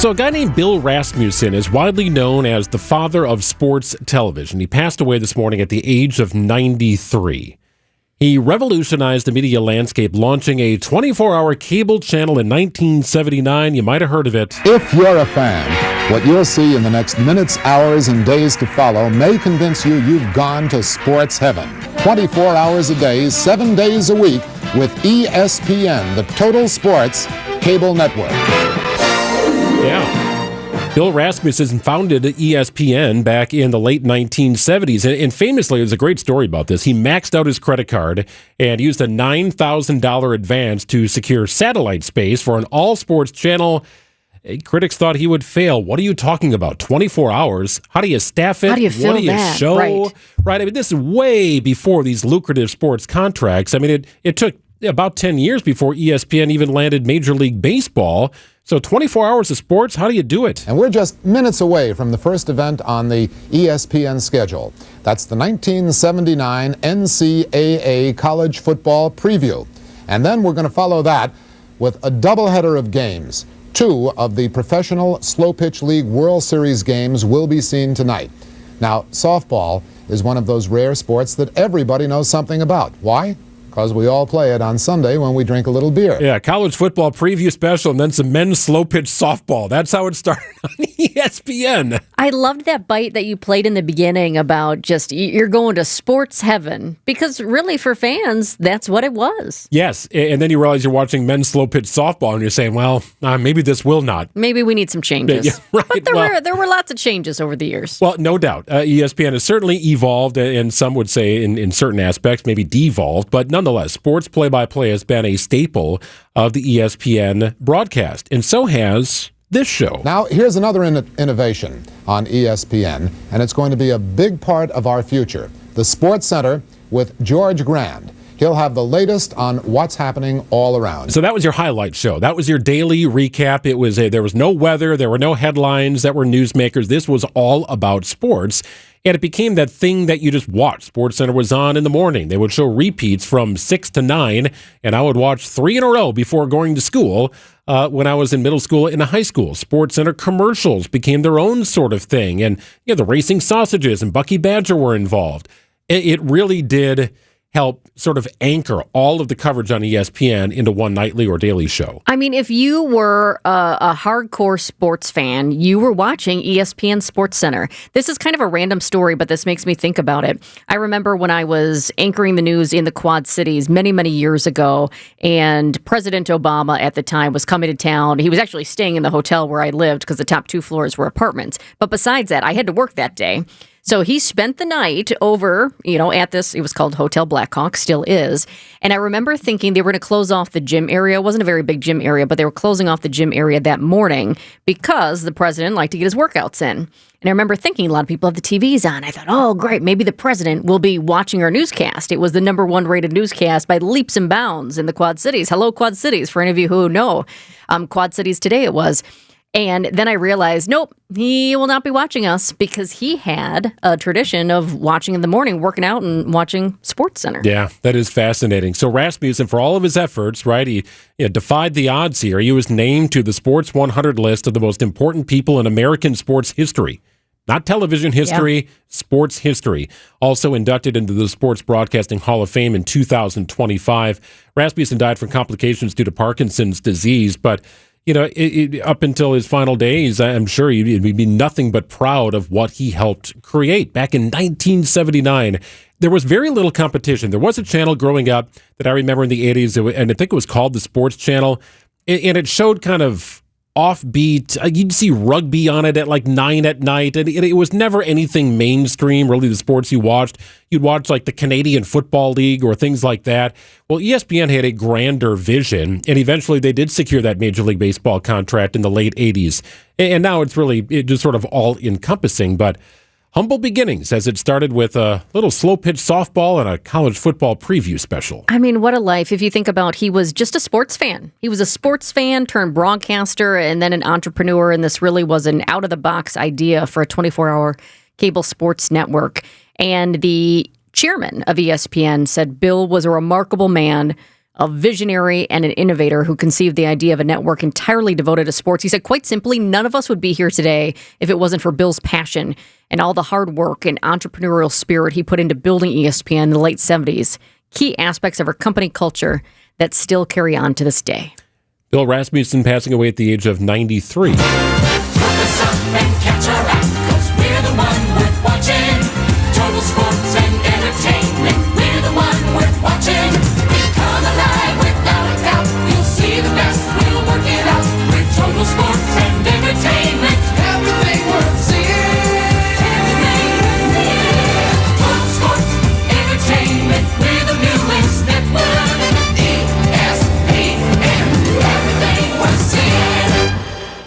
So a guy named Bill Rasmussen is widely known as the father of sports television. He passed away this morning at the age of 93. He revolutionized the media landscape, launching a 24-hour cable channel in 1979. You might have heard of it. If you're a fan, what you'll see in the next minutes, hours, and days to follow may convince you you've gone to sports heaven. 24 hours a day, 7 days a week with ESPN, the Total Sports Cable Network. Yeah. Bill Rasmussen founded ESPN back in the late 1970s. And famously, there's a great story about this. He maxed out his credit card and used a $9,000 advance to secure satellite space for an all-sports channel. Critics thought he would fail. What are you talking about? 24 hours? How do you staff it? How do you fill what do you that? show? Right. I mean, this is way before these lucrative sports contracts. I mean, it took about 10 years before ESPN even landed Major League Baseball. So 24 hours of sports, how do you do it? And we're just minutes away from the first event on the ESPN schedule. That's the 1979 NCAA College Football Preview. And then we're going to follow that with a doubleheader of games. 2 of the Professional Slow Pitch League World Series games will be seen tonight. Now, softball is one of those rare sports that everybody knows something about. Why? Because we all play it on Sunday when we drink a little beer. Yeah, college football preview special and then some men's slow pitch softball. That's how it started on ESPN. I loved that bite that you played in the beginning about just you're going to sports heaven, because really for fans, that's what it was. Yes, and then you realize you're watching men's slow pitch softball and you're saying, well, maybe this will not. Maybe we need some changes. Yeah, right. But there were lots of changes over the years. Well, no doubt. ESPN has certainly evolved, and some would say in certain aspects, maybe devolved, but nonetheless, sports play-by-play has been a staple of the ESPN broadcast, and so has this show. Now, here's another innovation on ESPN, and it's going to be a big part of our future. The SportsCenter with George Grand. He'll have the latest on what's happening all around. So that was your highlight show. That was your daily recap. It was there was no weather. There were no headlines that were newsmakers. This was all about sports. And it became that thing that you just watched. SportsCenter was on in the morning. They would show repeats from 6 to 9, and I would watch 3 in a row before going to school when I was in middle school and high school. SportsCenter commercials became their own sort of thing. And the Racing Sausages and Bucky Badger were involved. It really did help sort of anchor all of the coverage on ESPN into one nightly or daily show. I mean, if you were a hardcore sports fan, you were watching ESPN SportsCenter. This is kind of a random story, but this makes me think about it. I remember when I was anchoring the news in the Quad Cities many, many years ago, and President Obama at the time was coming to town. He was actually staying in the hotel where I lived because the top 2 floors were apartments. But besides that, I had to work that day. So he spent the night over, at this, it was called Hotel Blackhawk, still is. And I remember thinking they were going to close off the gym area. It wasn't a very big gym area, but they were closing off the gym area that morning because the president liked to get his workouts in. And I remember thinking a lot of people have the TVs on. I thought, oh, great, maybe the president will be watching our newscast. It was the number 1 rated newscast by leaps and bounds in the Quad Cities. Hello, Quad Cities, for any of you who know. Quad Cities Today it was. And then I realized, nope, he will not be watching us because he had a tradition of watching in the morning, working out and watching SportsCenter. Yeah, that is fascinating. So Rasmussen, for all of his efforts, right, he defied the odds here. He was named to the Sports 100 list of the most important people in American sports history. Not television history, sports history. Also inducted into the Sports Broadcasting Hall of Fame in 2025. Rasmussen died from complications due to Parkinson's disease, but up until his final days, I'm sure he'd be nothing but proud of what he helped create. Back in 1979, there was very little competition. There was a channel growing up that I remember in the 80s, and I think it was called the Sports Channel, and it showed kind of offbeat. You'd see rugby on it at like 9 at night, and it was never anything mainstream, really, the sports you watched. You'd watch like the Canadian Football League or things like that. Well, ESPN had a grander vision, and eventually they did secure that Major League Baseball contract in the late 80s. And now it's just sort of all-encompassing, but humble beginnings, as it started with a little slow-pitch softball and a college football preview special. I mean, what a life. If you think about, he was just a sports fan. He was a sports fan turned broadcaster and then an entrepreneur, and this really was an out-of-the-box idea for a 24-hour cable sports network. And the chairman of ESPN said Bill was a remarkable man, a visionary and an innovator who conceived the idea of a network entirely devoted to sports. He said, quite simply, none of us would be here today if it wasn't for Bill's passion and all the hard work and entrepreneurial spirit he put into building ESPN in the late 70s, key aspects of our company culture that still carry on to this day. Bill Rasmussen passing away at the age of 93. Look us up and catch our eye, 'cause we're the one